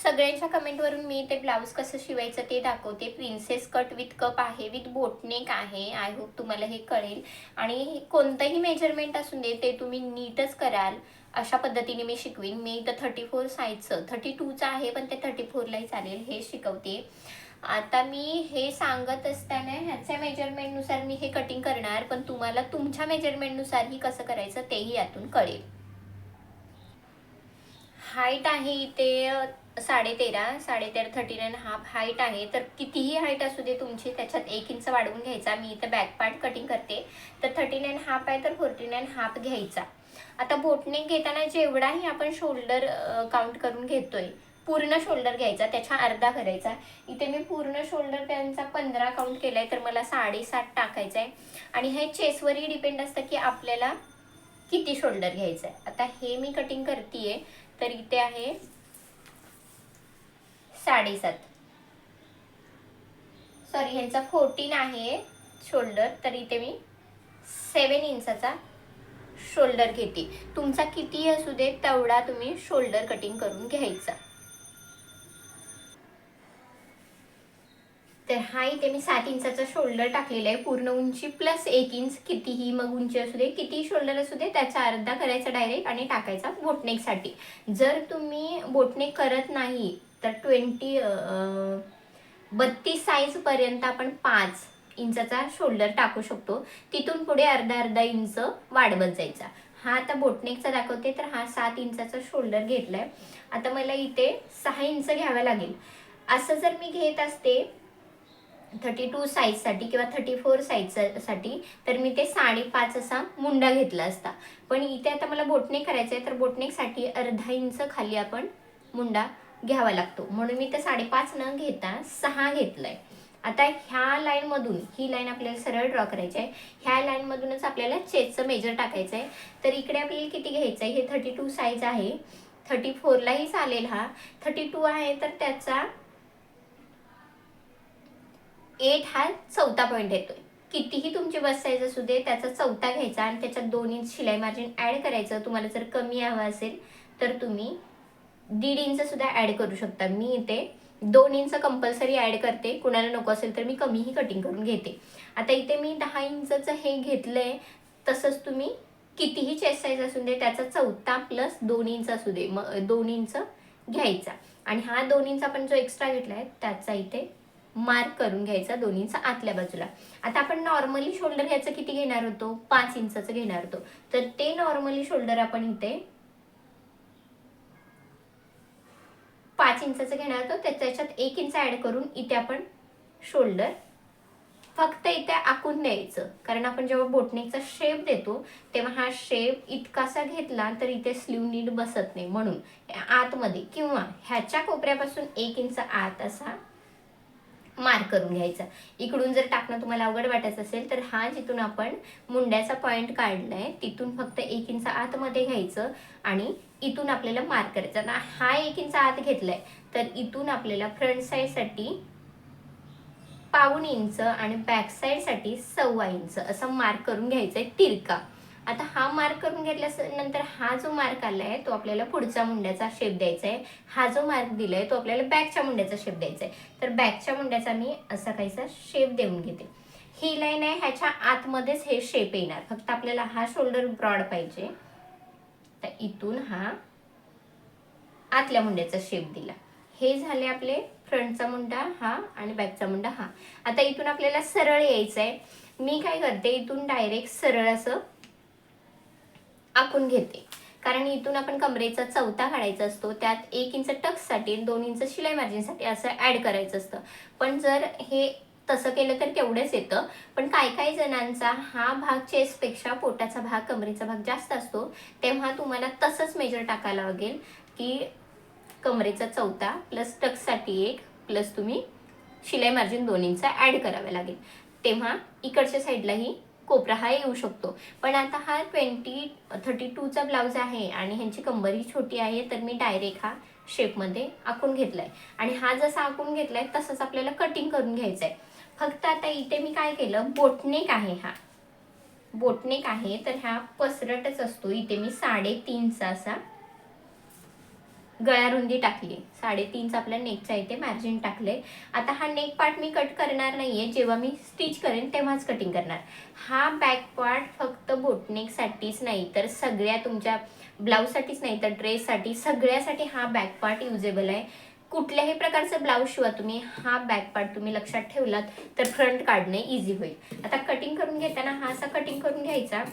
सगळ्यांच्या कमेंटवरून मी ते ब्लाऊज कसं शिवायचं ते दाखवते. प्रिन्सेस कट विथ कप आहे, विथ बोटनेक आहे. आय होप तुम्हाला हे कळेल. आणि कोणतंही मेजरमेंट असून दे ते तुम्ही नीटच कराल अशा पद्धतीने मी शिकवीन. मी इथं 34 साईजचं 32चं आहे, पण ते 34लाही चालेल हे शिकवते. आता मी हे सांगत असताना ह्याच्या मेजरमेंटनुसार मी हे कटिंग करणार, पण तुम्हाला तुमच्या मेजरमेंटनुसारही कसं करायचं तेही यातून कळेल. हाईट आहे इथे 13.5 13.5 हाईट आहे. तर कितीही हाईट असू दे तुमची, त्याच्यात 1 इंच वाढवून घ्यायचा. मी इथं बॅक पार्ट कटिंग करते, तर 13.5 आहे तर 14.5 घ्यायचा. आता बोटनेक घेताना जेवढाही आपण शोल्डर काउंट करून घेतोय, पूर्ण शोल्डर घ्यायचा, त्याच्या अर्धा करायचा. इथे मी पूर्ण शोल्डर त्यांचा 15 काउंट केलाय, तर मला 7.5 टाकायचा आहे. आणि हे चेस्टवरही डिपेंड असतं की आपल्याला किती शोल्डर घ्यायचं आहे. आता हे मी कटिंग करते, तर इथे आहे 7.5, सॉरी ह्यांचा 14 आहे शोल्डर, तर इथे मी 7 इंचाचा शोल्डर घेते. तुमचा किती असू दे तेवढा तुम्ही शोल्डर कटिंग करून घ्यायचा. तर हा इथे मी 7 इंचाचा शोल्डर टाकलेला आहे. पूर्ण उंची प्लस 1 इंच, कितीही मग उंची असू दे, कितीही शोल्डर असू दे, त्याचा अर्धा करायचा डायरेक्ट आणि टाकायचा बोटनेकसाठी. जर तुम्ही बोटनेक करत नाही तर 32 साईजपर्यंत आपण 5 इंचाचा शोल्डर टाकू शकतो. तिथून पुढे अर्धा इंच वाढवत जायचा. हा आता बोटनेकचा दाखवते, तर हा 7 इंचाचा शोल्डर घेतलाय. आता मला इथे 6 इंच घ्यावं लागेल. असं जर मी घेत असते 32 साईजसाठी किंवा 34 साईजसाठी, तर मी ते 5.5 असा मुंडा घेतला असता. पण इथे आता मला बोटनेक करायचं आहे, तर बोटनेकसाठी अर्धा इंच खाली आपण मुंडा घ्यावा लागतो. म्हणून मी ते 5.5 न घेता 6 घेतलंय. आता ह्या लाईनमधून, ही लाईन आपल्याला सरळ ड्रॉ करायची आहे. ह्या लाईनमधूनच आपल्याला चेस्टचं मेजर टाकायचं आहे. तर इकडे आपल्याला किती घ्यायचं आहे, हे 32 साईज आहे. 34लाही चालेल. हा 32 आहे, तर त्याचा 8 हा चौथा पॉईंट येतोय. कितीही तुमची बस साईज असू दे, त्याचा चौथा घ्यायचा आणि त्याच्यात 2 इंच शिलाई मार्जिन ॲड करायचं. तुम्हाला जर कमी हवं असेल तर तुम्ही 1.5 इंच सुद्धा ॲड करू शकता. मी इथे 2 इंच कंपल्सरी ॲड करते. कुणाला नको असेल तर मी कमीही कटिंग करून घेते. आता इथे मी 10 इंचचं हे घेतलंय. तसंच तुम्ही कितीही चेस्ट साईज असू दे, त्याचा चौथा प्लस 2 इंच असू दे, मग 2 इंच घ्यायचा. आणि हा 2 इंच आपण जो एक्स्ट्रा घेतलाय त्याचा इथे मार्क करून घ्यायचा 2 इंच आतल्या बाजूला. आता आपण नॉर्मली शोल्डर ह्याचं किती घेणार होतो, 5 इंचाचं घेणार होतो. तर ते नॉर्मली शोल्डर आपण इथे 5 इंचाचं घेणार होतो, त्याच्यात 1 इंच ॲड करून इथे आपण शोल्डर फक्त इथे आखून द्यायचं. कारण आपण जेव्हा बोटनेकचा शेप देतो तेव्हा हा शेप इतकासा घेतला तर इथे स्लीव नीट बसत नाही. म्हणून आतमध्ये किंवा ह्याच्या कोपऱ्यापासून 1 इंच आत असा मार्क करून घ्यायचा. इकडून जर टाकणं तुम्हाला अवघड वाटायचं असेल तर हा जिथून आपण मुंड्याचा पॉईंट काढलाय तिथून फक्त 1 इंच आतमध्ये घ्यायचं आणि इथून आपल्याला मार्क करायचा. ना हा 1 इंच आत घेतलाय, तर इथून आपल्याला फ्रंट साईडसाठी 1/2 इंच आणि बॅक साईडसाठी 1/4 इंच असं मार्क करून घ्यायचा आहे तिरका. आता हा मार्क करून घेतल्यानंतर हा जो मार्क आलाय तो आपल्याला पुढच्या मुंड्याचा शेप द्यायचा आहे. हा जो मार्क दिलाय तो आपल्याला बॅकच्या मुंड्याचा शेप द्यायचा आहे. तर बॅकच्या मुंड्याचा मी असा काहीसा शेप देऊन घेते. ही लाईन आहे, ह्याच्या आतमध्येच हे शेप येणार. फक्त आपल्याला हा शोल्डर ब्रॉड पाहिजे, तर इथून हा आतल्या मुंड्याचा शेप दिला. हे झाले आपले फ्रंटचा मुंडा हा आणि बॅकचा मुंडा हा. आता इथून आपल्याला सरळ यायचं आहे. मी काय करते, इथून डायरेक्ट सरळ असं आखून घेते. कारण इथून आपण कमरेचा चौथा काढायचा असतो, त्यात 1 इंच टक्ससाठी 2 इंच शिलाई मार्जिनसाठी असं ॲड करायचं असतं. पण जर हे तसं केलं तर तेवढंच येतं. पण काही जणांचा हा भाग चेस्टपेक्षा पोटाचा भाग, कमरेचा भाग जास्त असतो, तेव्हा तुम्हाला तसंच मेजर टाकायला लागेल की कमरेचा चौथा प्लस टक्ससाठी 1 प्लस तुम्ही शिलाई मार्जिन 2 इंच ॲड करावे लागेल. तेव्हा इकडच्या साईडलाही कोपरा हा येऊ शकतो. पण आता हा 32चा ब्लाऊज आहे आणि ह्यांची कंबरही छोटी आहे, तर मी डायरेक्ट हा शेपमध्ये आखून घेतलाय. आणि हा जसा आखून घेतलाय तसंच आपल्याला कटिंग करून घ्यायचं आहे. फक्त आता इथे मी काय केलं, बोटनेक आहे, हा बोटनेक आहे तर हा पसरटच असतो. इथे मी 3.5चा असा गळा रुंदी टाकली, 3.5चा आपला नेकचा इथे मार्जिन टाकले. आता हा नेक पार्ट मी कट करणार नाहीये, जेव्हा मी स्टिच करेन तेव्हाच कटिंग करणार. हा बॅक पार्ट फक्त बोटनेकसाठीच नाही तर सगळ्या तुमच्या ब्लाऊजसाठीच नाही तर ड्रेससाठी, सगळ्यासाठी हा बॅक पार्ट युजेबल आहे. कुठल्याही प्रकारचं ब्लाऊज शिवा तुम्ही, हा बॅक पार्ट तुम्ही लक्षात ठेवलात तर फ्रंट काढणे इझी होईल. आता कटिंग करून घेताना हा असा कटिंग करून घ्यायचा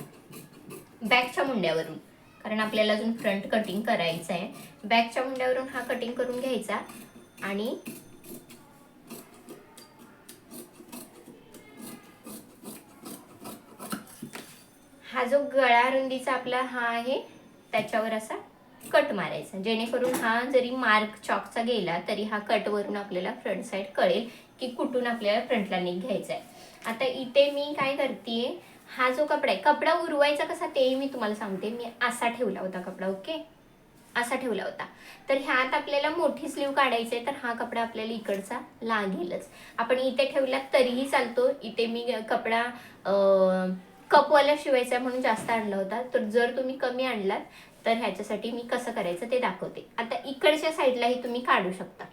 बॅकच्या मुंड्यावरून, कारण आपल्याला अजून फ्रंट कटिंग करायचं आहे. बॅकच्या मुंड्यावरून हा कटिंग करून घ्यायचा आणि हा जो गळा रुंदीचा आपला हा आहे त्याच्यावर असा कट मारायचा, जेणेकरून हा जरी मार्क चॉकचा गेला तरी हा कट वरून आपल्याला फ्रंट साईड कळेल की कुठून आपल्याला फ्रंटला नेक घ्यायचा आहे. आता इथे मी काय करतेय, हा जो कपडा आहे, कपडा उरवायचा कसा ते मी तुम्हाला सांगते. मी असा ठेवला होता कपडा, ओके, असा ठेवला होता. तर ह्यात आपल्याला मोठी स्लीव काढायची आहे तर हा कपडा आपल्याला इकडचा लागेलच. आपण इथे ठेवला तरीही चालतो. इथे मी कपडा कपवाला शिवायचा म्हणून जास्त आणला होता, तर जर तुम्ही कमी आणलात तर ह्याच्यासाठी मी कसं करायचं ते दाखवते. आता इकडच्या साईडलाही तुम्ही काढू शकता.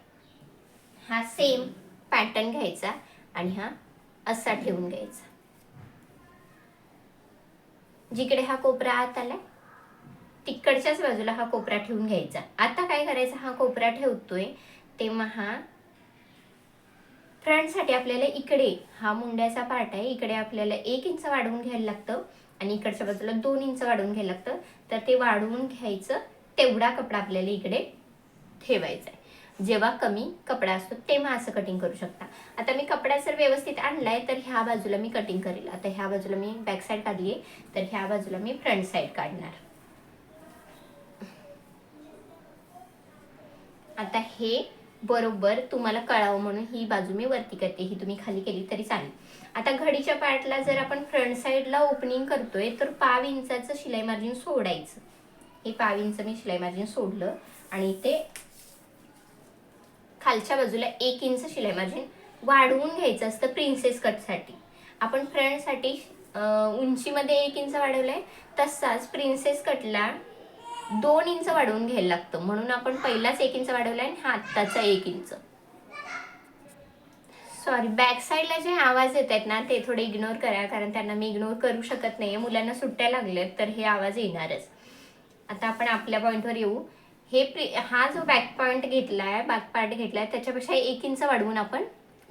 हा सेम पॅटर्न घ्यायचा आणि हा असा ठेवून घ्यायचा. जिकडे हा कोपरा आत आलाय तिकडच्याच बाजूला हा कोपरा ठेवून घ्यायचा. आता काय करायचं, हा कोपरा ठेवतोय तेव्हा हा फ्रंटसाठी आपल्याला इकडे हा मुंड्याचा पार्ट आहे, इकडे आपल्याला 1 इंच वाढवून घ्यायला लागतं आणि इकडच्या बाजूला 2 इंच वाढवून घ्यायला लागतं. तर ते वाढवून घ्यायचं, तेवढा कपडा आपल्याला इकडे ठेवायचा आहे. जेव्हा कमी कपडा असतो तेव्हा असं कटिंग करू शकता. आता मी कपडा जर व्यवस्थित आणलाय तर ह्या बाजूला मी कटिंग करेल. आता ह्या बाजूला मी बॅक साईड काढली आहे तर ह्या बाजूला मी फ्रंट साईड काढणार. आता हे बरोबर तुम्हाला कळावं म्हणून ही बाजू मी वरती करते, ही तुम्ही खाली केली तरी चालेल. आता घडीच्या पार्टला जर आपण फ्रंट साईडला ओपनिंग करतोय तर 5 इंचाचं शिलाई मार्जिन सोडायचं. हे 5 इंच मी शिलाई मार्जिन सोडलं आणि ते खालच्या बाजूला 1 इंच शिलाई मार्जिन वाढवून घ्यायचं असतं प्रिन्सेस कटसाठी. आपण फ्रंटसाठी उंचीमध्ये 1 इंच वाढवलंय, तसाच प्रिन्सेस कटला 2 इंच वाढवून घ्यायला लागतं. म्हणून आपण पहिलाच 1 इंच वाढवलाय आणि हा आत्ताचा 1 इंच. सॉरी, बॅक साईडला जे आवाज येत आहेत ना ते थोडे इग्नोर करा, कारण त्यांना मी इग्नोर करू शकत नाही. मुलांना सुट्ट्या लागल्यात तर हे आवाज येणारच. आता आपण आपल्या पॉईंटवर येऊ. हा जो बॅक पॉईंट घेतलाय, बॅक पार्ट घेतलाय त्याच्यापेक्षा 1 इंच वाढवून आपण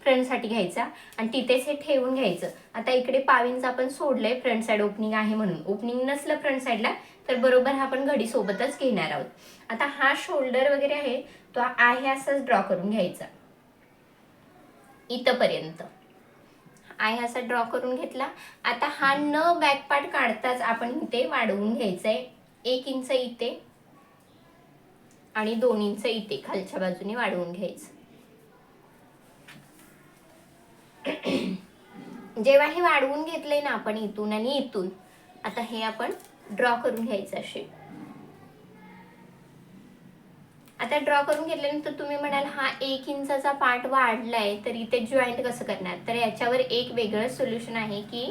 फ्रंटसाठी घ्यायचा आणि तिथेच हे ठेवून घ्यायचं. आता इकडे 5 इंच आपण सोडलंय फ्रंट साईड ओपनिंग आहे म्हणून. ओपनिंग नसलं फ्रंट साईडला तर बरोबर हा आपण घडी सोबतच घेणार आहोत. आता हा शोल्डर वगैरे आहे तो आहे असंच ड्रॉ करून घ्यायचा. इथपर्यंत आहे असा ड्रॉ करून घेतला. आता हा न बॅक पार्ट काढताच आपण इथे वाढवून घ्यायचंय. 1 इंच इथे आणि 2 इंच इथे खालच्या बाजूने वाढवून घ्यायचं. जेव्हा हे वाढवून घेतलंय ना आपण इथून आणि इथून, आता हे आपण ड्रॉ करून घ्यायचं शेप. आता ड्रॉ करून घेतल्यानंतर तुम्ही म्हणाल हा 1 इंचाचा पार्ट वाढलाय तर इथे जॉईंट कसं करणार, तर याच्यावर एक वेगळं सोल्युशन आहे की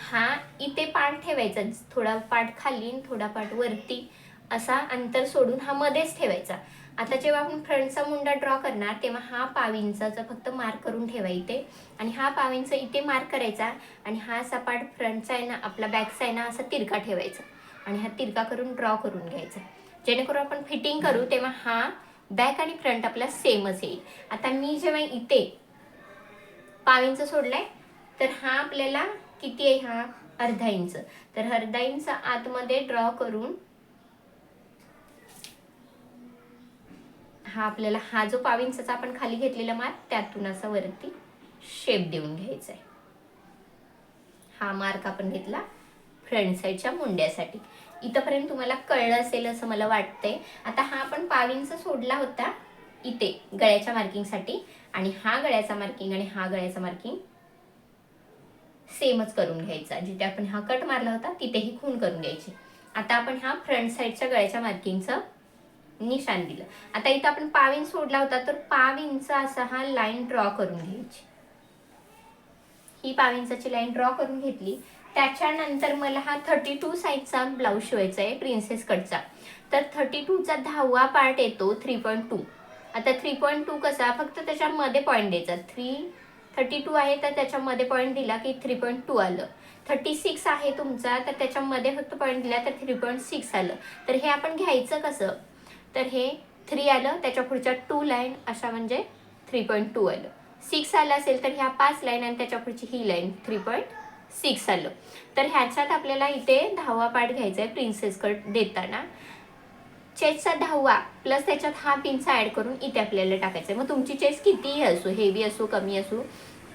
हा इथे पार्ट ठेवायचा, थोडा पार्ट खाली थोडा पार्ट वरती, असा अंतर सोडून हा मध्येच ठेवायचा. आता जेव्हा आपण फ्रंटचा मुंडा ड्रॉ करणार तेव्हा हा 5 इंचाचा फक्त मार्क करून ठेवा इथे आणि हा 5 इंच इथे मार्क करायचा आणि हा असा पार्ट फ्रंटचा आहे ना आपला बॅकचा आहे ना असा तिरका ठेवायचा आणि हा तिरका करून ड्रॉ करून घ्यायचा, जेणेकरून आपण फिटिंग करू तेव्हा हा बॅक आणि फ्रंट आपला सेमच येईल. आता मी जेव्हा इथे 5 इंच सोडलाय तर हा आपल्याला किती आहे, हा अर्धा इंच, तर अर्धा इंच आतमध्ये ड्रॉ करून हा आपल्याला हा जो 5 इंचाचा आपण खाली घेतलेला मार्क त्यातून असा वरती शेप देऊन घ्यायचा आहे. हा मार्क आपण घेतला फ्रंट साईडच्या मुंड्यासाठी. इथपर्यंत तुम्हाला कळलं असेल असं मला वाटतंय. आता हा आपण 5 इंच सोडला होता इथे गळ्याच्या मार्किंगसाठी आणि हा गळ्याचा मार्किंग आणि हा गळ्याचा मार्किंग सेमच करून घ्यायचा. जिथे आपण हा कट मारला होता तिथेही खून करून घ्यायची. आता आपण हा फ्रंट साईडच्या गळ्याच्या मार्किंगचं निशाण दिलं. आता इथं आपण 5 इंच सोडला होता तर 5 इंच असा हा लाईन ड्रॉ करून घ्यायची. ही 5 इंचाची लाईन ड्रॉ करून घेतली. त्याच्यानंतर मला हा 32 साईजचा ब्लाऊज शिवायचा आहे प्रिन्सेस कटचा. तर 32चा 10वा पार्ट येतो 3.2. आता 3.2 कसा, फक्त त्याच्यामध्ये पॉईंट द्यायचा. 32 आहे तर त्याच्यामध्ये पॉईंट दिला की 3.2 आलं. 36 आहे तुमचा तर त्याच्यामध्ये फक्त पॉईंट दिला तर 3.6 आलं. तर हे आपण घ्यायचं कसं, तर हे 3 आलं, त्याच्या पुढच्या 2 लाईन अशा म्हणजे 3.2 आलं. 6 आलं असेल तर ह्या 5 लाईन आणि त्याच्या पुढची ही लाईन 3.6 आलं. तर ह्याच्यात आपल्याला इथे 10वा पार्ट घ्यायचा आहे प्रिन्सेस कट देताना. चेस्टचा 10वा प्लस त्याच्यात हा पिनचा ॲड करून इथे आपल्याला टाकायचं आहे. मग तुमची चेस्ट कितीही असो, हेवी असो, कमी असो,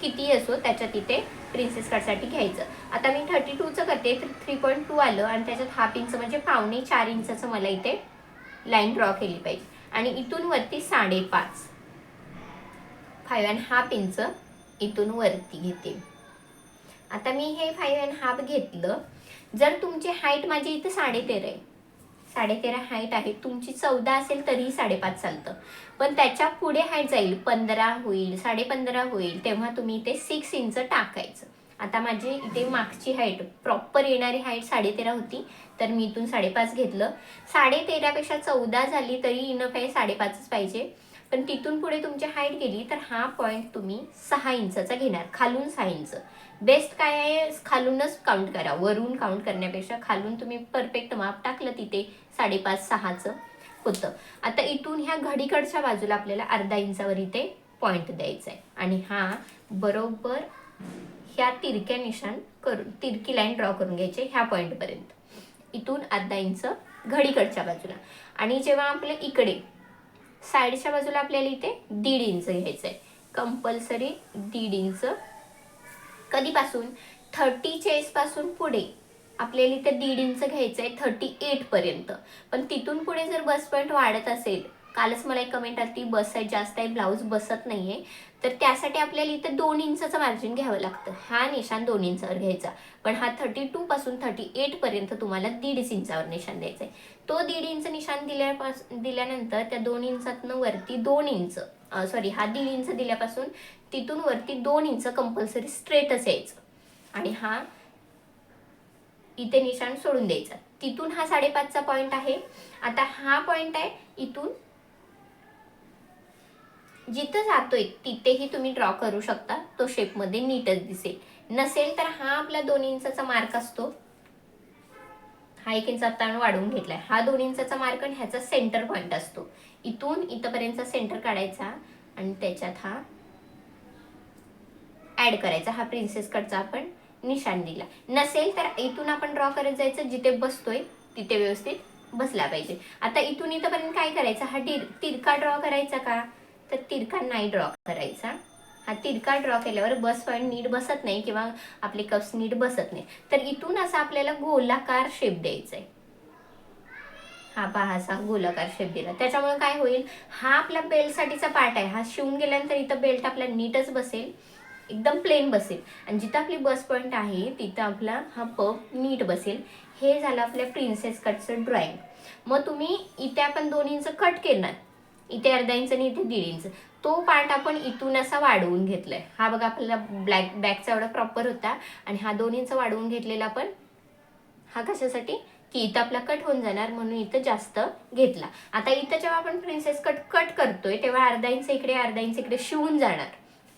कितीही असो, त्याच्यात इथे प्रिन्सेस कटसाठी घ्यायचं. आता मी 32चं करते तर 3.2 आलं आणि त्याच्यात हा पिनचं म्हणजे 3.25 इंचाचं मला इथे लाईन ड्रॉ केली पाहिजे. आणि इथून वरती 5.5 5.5 इंच इथून वरती घेते. आता मी हे 5.5 घेतलं. जर तुमची हाईट माझी इथं 13.5 आहे, 13.5 हाईट आहे, तुमची 14 असेल तरीही 5.5 चालतं. पण त्याच्या पुढे हाईट जाईल, 15 होईल, 15.5 होईल, तेव्हा तुम्ही इथे 6 इंच टाकायचं. आता माझी इथे मागची हाईट प्रॉपर येणारी हाईट 13.5 होती तर मी इथून 5.5 घेतलं. 13.5 पेक्षा 14 झाली तरी इनफ आहे, 5.5च पाहिजे. पण तिथून पुढे तुमची हाईट गेली तर हा पॉईंट तुम्ही 6 इंचाचा घेणार, खालून 6 इंच. बेस्ट काय आहे, खालूनच काउंट करा, वरून काउंट करण्यापेक्षा खालून तुम्ही परफेक्ट माप टाकलं तिथे 5.5-6चं होतं. आता इथून ह्या घडीकडच्या बाजूला आपल्याला अर्धा इंचावर इथे पॉईंट द्यायचा आहे आणि हा बरोबर ह्या तिरक्या निशाण करून तिरकी लाईन ड्रॉ करून घ्यायची ह्या पॉईंटपर्यंत, इथून अर्धा इंच घडीकडच्या बाजूला. आणि जेव्हा आपल्या इकडे साईडच्या बाजूला आपल्याला इथे 1.5 इंच घ्यायचं आहे, कंपल्सरी 1.5 इंच. कधीपासून, 30 चेस्ट पासून पुढे आपल्याला इथे 1.5 इंच घ्यायचं आहे 38 पर्यंत. पण तिथून पुढे जर बस पॉईंट वाढत असेल, कालच मला एक कमेंट आली बस साईज जास्त आहे, ब्लाऊज बसत नाहीये, तर त्यासाठी आपल्याला इथे 2 इंचाचं मार्जिन घ्यावं लागतं. हा निशाण 2 इंचावर घ्यायचा, पण हा 32 पासून 38 पर्यंत तुम्हाला 1.5 इंचावर निशाण द्यायचा आहे. तो 1.5 इंच निशाण दिल्यानंतर त्या 2 इंचातनं वरती 2 इंच हा 1.5 इंच दिल्यापासून तिथून वरती 2 इंच कंपल्सरी स्ट्रेटच यायचं आणि हा इथे निशाण सोडून द्यायचा. तिथून हा 5.5चा पॉईंट आहे. आता हा पॉईंट आहे, इथून जिथं जातोय तिथेही तुम्ही ड्रॉ करू शकता, तो शेपमध्ये नीटच दिसेल. नसेल तर हा आपला 2 इंचाचा मार्क असतो, हा 1 इंच आता वाढवून घेतलाय, हा 2 इंचाचा मार्क आणि ह्याचा सेंटर पॉईंट असतो. इथून इथपर्यंतचा सेंटर काढायचा आणि त्याच्यात हा ऍड करायचा. हा प्रिन्सेस कटचा आपण निशाण दिला. नसेल तर इथून आपण ड्रॉ करत जायचं, जिथे बसतोय तिथे व्यवस्थित बसला पाहिजे. आता इथून इथपर्यंत काय करायचं, हा तिरका ड्रॉ करायचा का, तर तिरका नाही ड्रॉ करायचा. हा तिरका ड्रॉ केल्यावर बस पॉईंट नीट बसत नाही किंवा आपले कप्स नीट बसत नाही. तर इथून असा आपल्याला गोलाकार शेप द्यायचा आहे. हा पहा, असा गोलाकार शेप दिला, त्याच्यामुळे काय होईल, हा आपल्या बेल्टसाठीचा पार्ट आहे, हा शिवून गेल्यानंतर इथं बेल्ट आपला नीटच बसेल, एकदम प्लेन बसेल आणि जिथं आपली बस पॉईंट आहे तिथं आपला हा पफ नीट बसेल. हे झालं आपल्या प्रिन्सेस कटचं ड्रॉइंग. मग तुम्ही इथे आपण 2 इंच कट केणार, इथे अर्धा इंच आणि इथे 1.5 इंच, तो पार्ट आपण इथून असा वाढवून घेतलाय. हा बघा आपल्याला बॅकचा एवढा प्रॉपर होता आणि हा 2 इंच वाढवून घेतलेला आपण, हा कशासाठी की इथं आपला कट होऊन जाणार म्हणून इथं जास्त घेतला. आता इथं जेव्हा आपण प्रिन्सेस कट करतोय तेव्हा अर्धा इंच इकडे अर्धा इंच इकडे शिवून जाणार,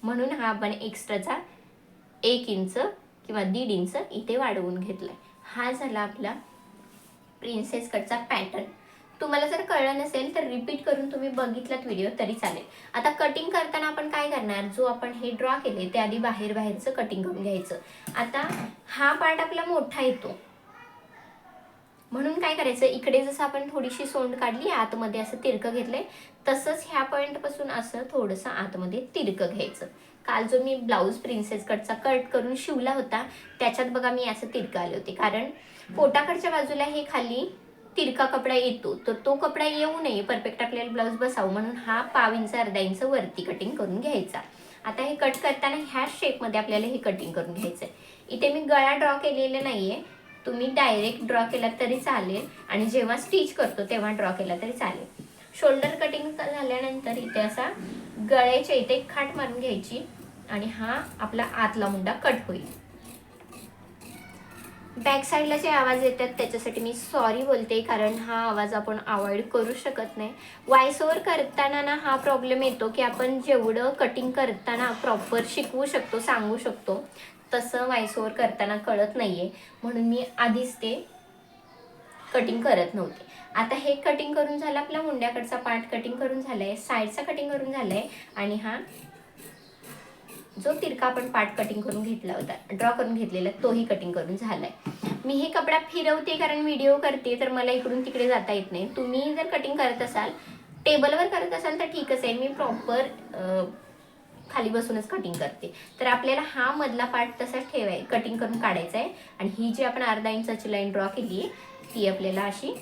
म्हणून हा आपण एक्स्ट्राचा 1 इंच किंवा 1.5 इंच इथे वाढवून घेतलाय. हा झाला आपला प्रिन्सेस कटचा पॅटर्न. तुम्हाला जर कळलं नसेल तर रिपीट करून तुम्ही बघितलात व्हिडिओ तरी चालेल. आता कटिंग करताना आपण काय करणार, जो आपण हे ड्रॉ केले ते आधी बाहेरचं कटिंग करून घ्यायचं. आता हा पार्ट आपला मोठा येतो म्हणून काय करायचं, इकडे जसं आपण थोडीशी सोंड काढली, आतमध्ये असं तिरकं घेतलंय, तसंच ह्या पॉईंट पासून असं थोडंसं आतमध्ये तिरकं घ्यायचं. काल जो मी ब्लाऊज प्रिन्सेस कटचा कट करून शिवला होता त्याच्यात बघा मी असं तिरकं आले होते, कारण पोटाकडच्या बाजूला हे खाली तिरका कपडा येतो, तर तो कपडा येऊ नये, परफेक्ट आपल्याला ब्लाऊज बसावं म्हणून हा 1.5 इंच अर्धा इंच वरती कटिंग करून घ्यायचा. आता हे कट करताना ह्या शेपमध्ये आपल्याला हे कटिंग करून घ्यायचं आहे. इथे मी गळा ड्रॉ केलेला नाहीये, तुम्ही डायरेक्ट ड्रॉ केला तरी चालेल आणि जेव्हा स्टिच करतो तेव्हा ड्रॉ केला तरी चालेल. शोल्डर कटिंग झाल्यानंतर इथे असा गळ्याच्या इथे खाट मारून घ्यायची आणि हा आपला आतला मुंडा कट होईल. बॅक साईडला जे आवाज येतात त्याच्यासाठी मी सॉरी बोलते, कारण हा आवाज आपण अवॉइड करू शकत नाही. व्हॉइस ओव्हर करताना ना हा प्रॉब्लेम येतो की आपण जेवढं कटिंग करताना प्रॉपर शिकवू शकतो, सांगू शकतो, तसं व्हॉइस ओव्हर करताना कळत नाही आहे, म्हणून मी आधीच ते कटिंग करत नव्हते. आता हे कटिंग करून झालं, आपला मुंड्याकडचा पार्ट कटिंग करून झाला आहे, साईडचा कटिंग करून झाला आहे, आणि हा जो तिरका आपण पार्ट कटिंग करून घेतला होता, ड्रॉ करून घेतलेला, तोही कटिंग करून झाला आहे. मी हे कपडा फिरवते कारण व्हिडिओ करते, तर मला इकडून तिकडे जाता येत नाही. तुम्ही जर कटिंग करत असाल, टेबलवर करत असाल तर ठीकच आहे, मी प्रॉपर खाली बसूनच कटिंग करते. तर आपल्याला हा मधला पार्ट तसाच कटिंग करून काढायचा आहे, आणि ही जी आपण अर्धा इंचाची लाईन ड्रॉ केली आहे ती आपल्याला अशी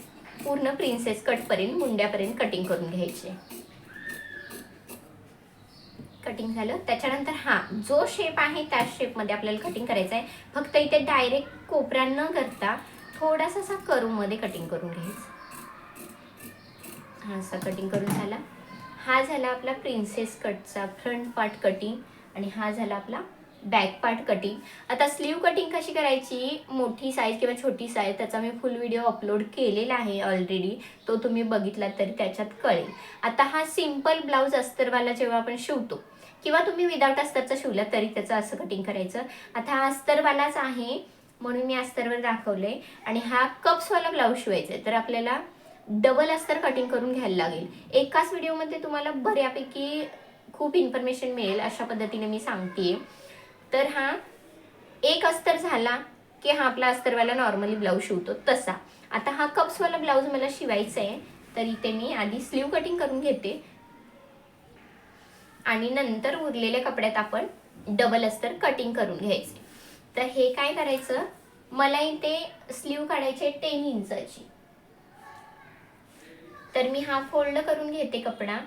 पूर्ण प्रिन्सेस कटपर्यंत, मुंड्यापर्यंत कटिंग करून घ्यायची आहे. कटिंग झालं त्याच्यानंतर हा जो शेप आहे त्या शेपमध्ये आपल्याला कटिंग करायचं आहे. फक्त इथे डायरेक्ट कोपऱ्या न करता थोडासा असा कर्वमध्ये कटिंग करून घ्यायचं. हा असा कटिंग करून झाला. हा झाला आपला प्रिन्सेस कटचा फ्रंट पार्ट कटिंग, आणि हा झाला आपला बॅक पार्ट कटिंग. आता स्लीव कटिंग कशी करायची, मोठी साईज किंवा छोटी साईज, त्याचा मी फुल व्हिडिओ अपलोड केलेला आहे ऑलरेडी, तो तुम्ही बघितला तरी त्याच्यात कळेल. आता हा सिम्पल ब्लाऊज अस्तरवाला जेव्हा आपण शिवतो, किंवा तुम्ही विदाउट अस्तरचा शिवला तरी त्याचं असं कटिंग करायचं. आता हा अस्तरवालाच आहे म्हणून मी अस्तरवर दाखवले, आणि हा कप्सवाला ब्लाऊज शिवायचा आहे, तर आपल्याला डबल अस्तर कटिंग करून घ्यायला लागेल. एकाच व्हिडिओमध्ये तुम्हाला बऱ्यापैकी खूप इन्फॉर्मेशन मिळेल अशा पद्धतीने मी सांगते. तर हा एक अस्तर झाला की हा आपला अस्तरवाला नॉर्मली ब्लाऊज शिवतो तसा. आता हा कप्सवाला ब्लाऊज मला शिवायचा आहे, तर इथे मी आधी स्लीव कटिंग करून घेते, आणि नंतर उरलेल्या कपड्यात आपण डबल अस्तर कटिंग करून घ्यायचे. तर हे काय करायचं, मला इथे स्लीव काढायचे 10 इंचाची, तर मी हा फोल्ड करून घेते कपडा,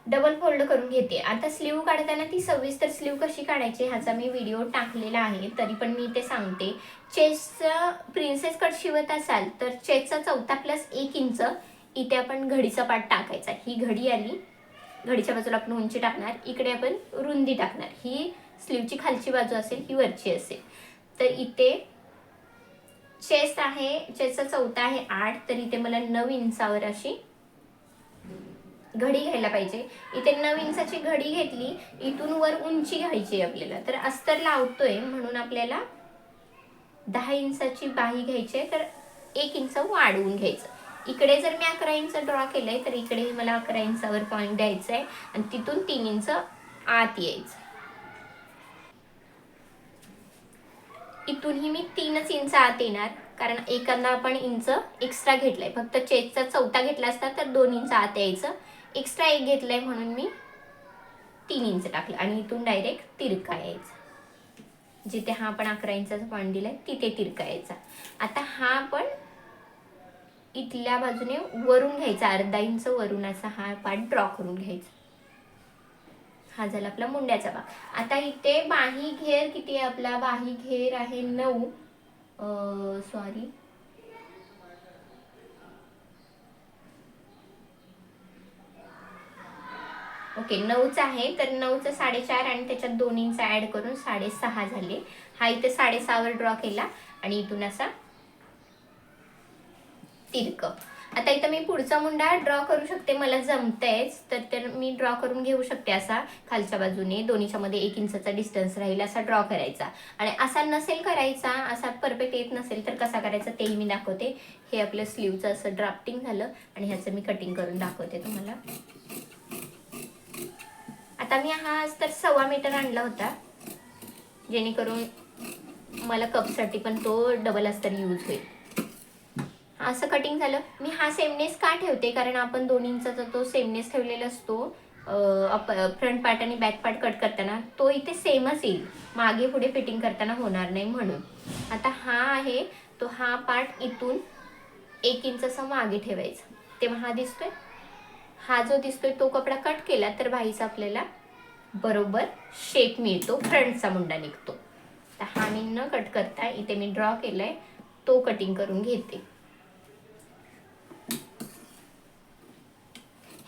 डबल फोल्ड करून घेते. आता स्लीव काढताना ती सविस्तर स्लीव कशी काढायची ह्याचा मी व्हिडिओ टाकलेला आहे, तरी पण मी ते सांगते. चेस्टचा प्रिन्सेस कट शिवत असाल तर चेस्टचा 4+1 इंच इथे आपण घडीचा पार्ट टाकायचा. ही घडी आली, घडीच्या बाजूला आपण उंची टाकणार, इकडे आपण रुंदी टाकणार. ही स्लीवची खालची बाजू असेल, ही वरची असेल. तर इथे चेस्ट आहे, चेस्टचा 4 आहे 8, तर इथे मला 9 इंचावर अशी घडी घ्यायला पाहिजे. इथे 9 इंचाची घडी घेतली, इथून वर उंची घ्यायची आपल्याला. तर अस्तर लावतोय म्हणून आपल्याला 10 इंचाची बाही घ्यायची आहे, तर 1 इंच वाढवून घ्यायचं. इकडे जर मी 11 इंच ड्रॉ केलंय, तर इकडे मला 11 इंचावर पॉईंट द्यायचा आहे, आणि तिथून 3 इंच आत यायचं. इथूनही मी 3च इंच आत येणार, कारण एकांना आपण इंच एक्स्ट्रा घेतलाय. फक्त चेस्टचा 4 घेतला असता तर 2 इंच आत यायचं, एक्स्ट्रा 1 घेतलाय म्हणून मी 3 इंच टाकलं, आणि इथून डायरेक्ट तिरका यायचा. जिथे हा आपण 11 इंचाचा पॉईंट दिलाय तिथे तिरका यायचा. आता हा आपण इथल्या बाजूने वरून घ्यायचा, अर्धा इंच वरून असा हा पार्ट ड्रॉ करून घ्यायचा. हा झाला आपला मुंड्याचा भाग. आता इथे बाही घेर किती आहे आपला, बाही घेर आहे 9, सॉरी ओके 9च आहे, तर 9चं 4.5 आणि त्याच्यात 2 इंच ऍड करून 6.5 झाले. हा इथे 6.5वर ड्रॉ केला, आणि इथून असा तिरक. आता इथं मी पुढचा मुंडा ड्रॉ करू शकते, मला जमतंयच, तर मी ड्रॉ करून घेऊ शकते. असा खालच्या बाजूने दोन्हीच्या मध्ये 1 इंचाचा डिस्टन्स राहील असा ड्रॉ करायचा. आणि असा नसेल करायचा, असा परफेक्ट येत नसेल तर कसा करायचा तेही मी दाखवते. हे आपलं स्लीवचं असं ड्राफ्टिंग झालं, आणि ह्याचं मी कटिंग करून दाखवते तुम्हाला. आता मी हा अस्तर 1.25 मीटर आणला होता, जेणेकरून मला कपसाठी पण तो डबल अस्तर यूज होईल. असं कटिंग झालं. मी हा सेमनेस का ठेवते, कारण आपण 2 इंचाचा तो सेमनेस ठेवलेला असतो फ्रंट पार्ट आणि बॅक पार्ट कट करताना, तो इथे सेमच येईल, मागे पुढे फिटिंग करताना होणार नाही म्हणून. आता हा आहे तो, हा पार्ट इथून 1 इंच मागे ठेवायचा, तेव्हा हा दिसतोय, हा जो दिसतोय तो कपडा कट केला तर बाईचा आपल्याला बरोबर शेप मिळतो, फ्रंटचा मुंडा निघतो. तर हा मी न कट करता इथे मी ड्रॉ केलाय, तो कटिंग करून घेते.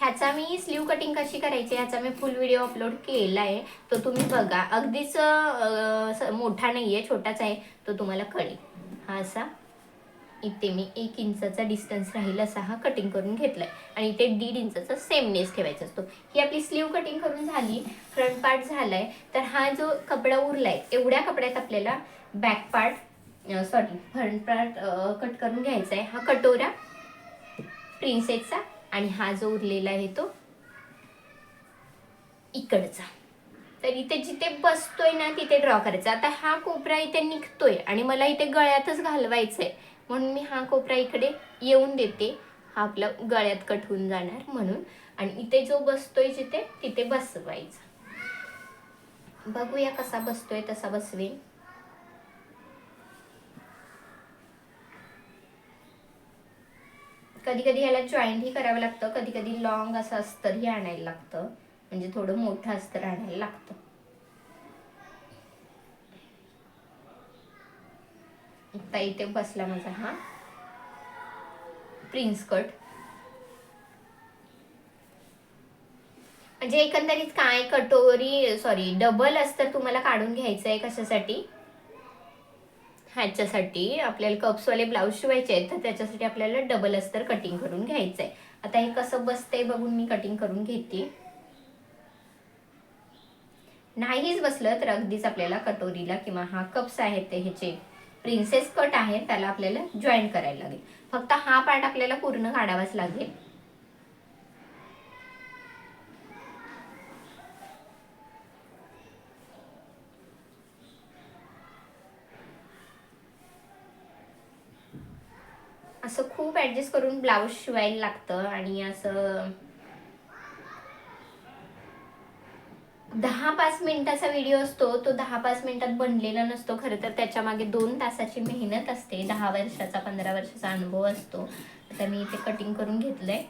ह्याचा मी स्लीव कटिंग कशी करायची ह्याचा मी फुल व्हिडिओ अपलोड केला आहे, तो तुम्ही बघा. अगदीच मोठा नाही आहे, छोटाच आहे, तो तुम्हाला कळेल. हा असा इथे मी 1 इंचाचा डिस्टन्स राहील असा हा कटिंग करून घेतलाय आणि इथे 1.5 इंचाचा सेमनेस ठेवायचा असतो. ही आपली स्लीव कटिंग करून झाली, फ्रंट पार्ट झालाय. तर हा जो कपडा उरलाय एवढ्या कपड्यात आपल्याला back part front part cut करून घ्यायचा आहे. हा कटोरा प्रिन्सेसचा आणि हा जो उरलेला आहे तो इकडचा. तर इथे जिथे बसतोय ना तिथे ड्रॉ करायचा. आता हा कोपरा इथे निघतोय आणि मला इथे गळ्यातच घालवायचा आहे, म्हणून मी हा कोपरा इकडे येऊन देते. हा आपला गळ्यात कट होऊन जाणार म्हणून. आणि इथे जो बसतोय जिथे तिथे बसवायचा. बघूया कसा बसतोय तसा बसवेन. कधी कधी ह्याला जॉईंटही करावं लागतं, कधी कधी लॉंग असं अस्तरही आणायला लागतं, म्हणजे थोडं मोठं अस्तर आणायला लागतं. आता इथे बसला माझा हा प्रिन्स कट. म्हणजे एकंदरीत काय डबल अस्तर तुम्हाला काढून घ्यायचं आहे. कशासाठी? ह्याच्यासाठी आपल्याला कप्सवाले ब्लाऊज शिवायचे आहेत, तर त्याच्यासाठी आपल्याला डबल अस्तर कटिंग करून घ्यायचं आहे. आता हे कसं बसतंय बघून मी कटिंग करून घेते. नाहीच बसलं तर अगदीच आपल्याला कटोरीला किंवा हा कप्स आहेत ते ह्याचे प्रिन्सेस कट आहे त्याला आपल्याला जॉईन करायला लागेल. फक्त हा पार्ट आपल्याला पूर्ण काढावाच लागेल. असं खूप ऍडजस्ट करून ब्लाऊज शिवायला लागतं आणि असं 10-5 मिनिटाचा व्हिडिओ असतो तो 10-5 मिनिटात बनलेला नसतो. खरं तर त्याच्या मागे 2 तासाची मेहनत असते. 10 वर्षाचा 15 वर्षाचा अनुभव असतो. आता मी इथे कटिंग करून घेतलंय.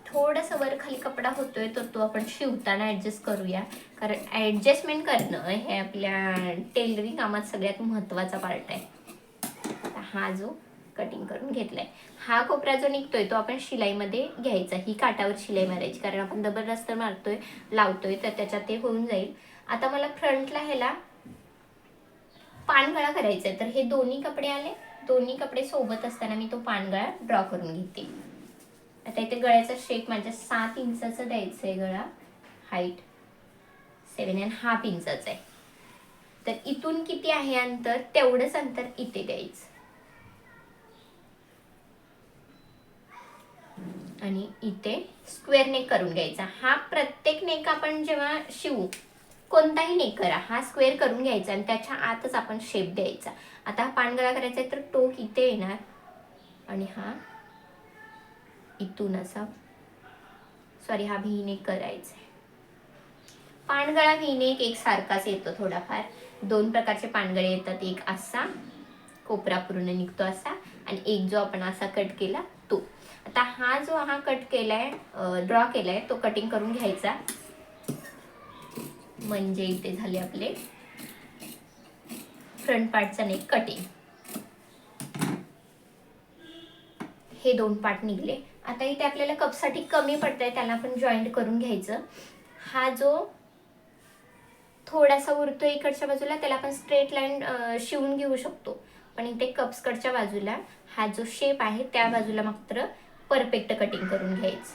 थोडासा वर खाली कपडा होतोय तर तो आपण शिवताना ऍडजस्ट करूया, कारण ऍडजस्टमेंट करणं हे आपल्या टेलरिंग कामात सगळ्यात महत्त्वाचा पार्ट आहे. हा जो कटिंग करून घेतलाय, हा कोपरा जो निघतोय तो आपण शिलाईमध्ये घ्यायचा. ही काटावर शिलाई मारायची, कारण आपण डबल अस्तर मारतोय लावतोय तर त्याच्यात ते होऊन जाईल. आता मला फ्रंटला ह्याला पानगळा करायचा आहे, तर हे दोन्ही कपडे आले, दोन्ही कपडे सोबत असताना मी तो पानगळा ड्रॉ करून घेते. आता इथे गळ्याचा शेप माझ्या 7 इंचाचा द्यायचा आहे. गळा हाईट 7.5 इंचाचा आहे. तर इथून किती आहे अंतर तेवढंच अंतर इथे द्यायचं आणि इथे स्क्वेअर नेक करून घ्यायचा. हा प्रत्येक नेक आपण जेव्हा शिवू कोणताही नेक करा हा स्क्वेअर करून घ्यायचा आणि त्याच्या आतच आपण शेप द्यायचा. आता हा पानगळा करायचा आहे तर टोक इथे येणार आणि हा इथून असा हा व्ही नेक करायचा आहे. पानगळा व्ही नेक एक सारखाच येतो. थोडाफार 2 प्रकारचे पानगळे येतात. एक असा कोपरा पूर्ण निघतो असा आणि एक जो आपण असा कट केला तो. आता हा जो कट केलाय ड्रॉ केलाय तो कटिंग करून घ्यायचा. म्हणजे इथे झाले आपले फ्रंट पार्टचा नेक कटिंग. हे 2 पार्ट निघले. आता इथे आपल्याला कपसाठी कमी पडतंय त्याला आपण जॉईंट करून घ्यायचं. हा जो थोडासा उरतोय इकडच्या बाजूला त्याला आपण स्ट्रेट लाईन शिवून घेऊ शकतो, पण इथे कप्सकडच्या बाजूला हा जो शेप आहे त्या बाजूला मात्र परफेक्ट कटिंग करून घ्यायचं.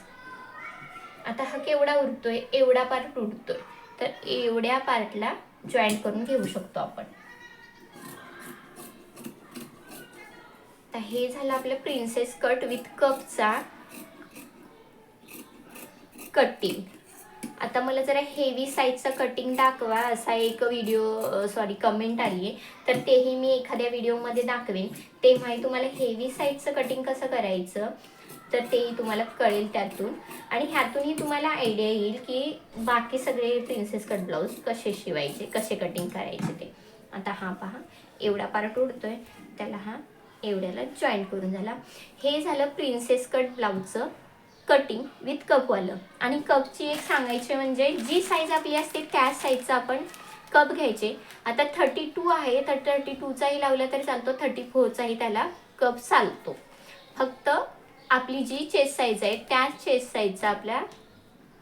आता हा केवढा उरतोय एवढा पार्ट उरतोय, तर एवढ्या पार्टला जॉईंट करून घेऊ शकतो आपण. तर हे झालं आपलं प्रिन्सेस कट विथ कपचा कटिंग. आता मला जरा हेवी साईजचा कटिंग दाखवा असा एक कमेंट आली आहे, तर तेही मी एखाद्या व्हिडिओमध्ये दाखवेन. तेव्हाही तुम्हाला हेवी साईजचं कटिंग कसं करायचं तर तेही तुम्हाला कळेल त्यातून, आणि ह्यातूनही तुम्हाला आयडिया येईल की बाकी सगळे प्रिन्सेस कट ब्लाऊज कसे शिवायचे, कसे कटिंग करायचे ते. आता हा पहा एवढा पार्ट उडतोय त्याला हा एवढ्याला जॉईंट करून झाला. हे झालं प्रिन्सेस कट ब्लाऊजचं कटिंग विथ कपवालं. आणि कपची एक सांगायचे म्हणजे जी साईज आपली असते त्याच साईजचा आपण कप घ्यायचे. आता 32 आहे तर 32चाही लावला तरी चालतो, 34चाही त्याला कप चालतो. फक्त आपली जी चेस्ट साईज आहे त्याच चेस्ट साईजचा आपल्या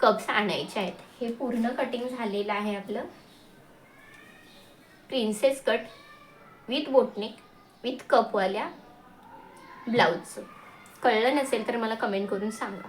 कप्स आणायचे आहेत. हे पूर्ण कटिंग झालेलं आहे आपलं princess cut with boatneck with कपवाल्या ब्लाऊजचं. कळलं नसेल तर मला कमेंट करून सांगा.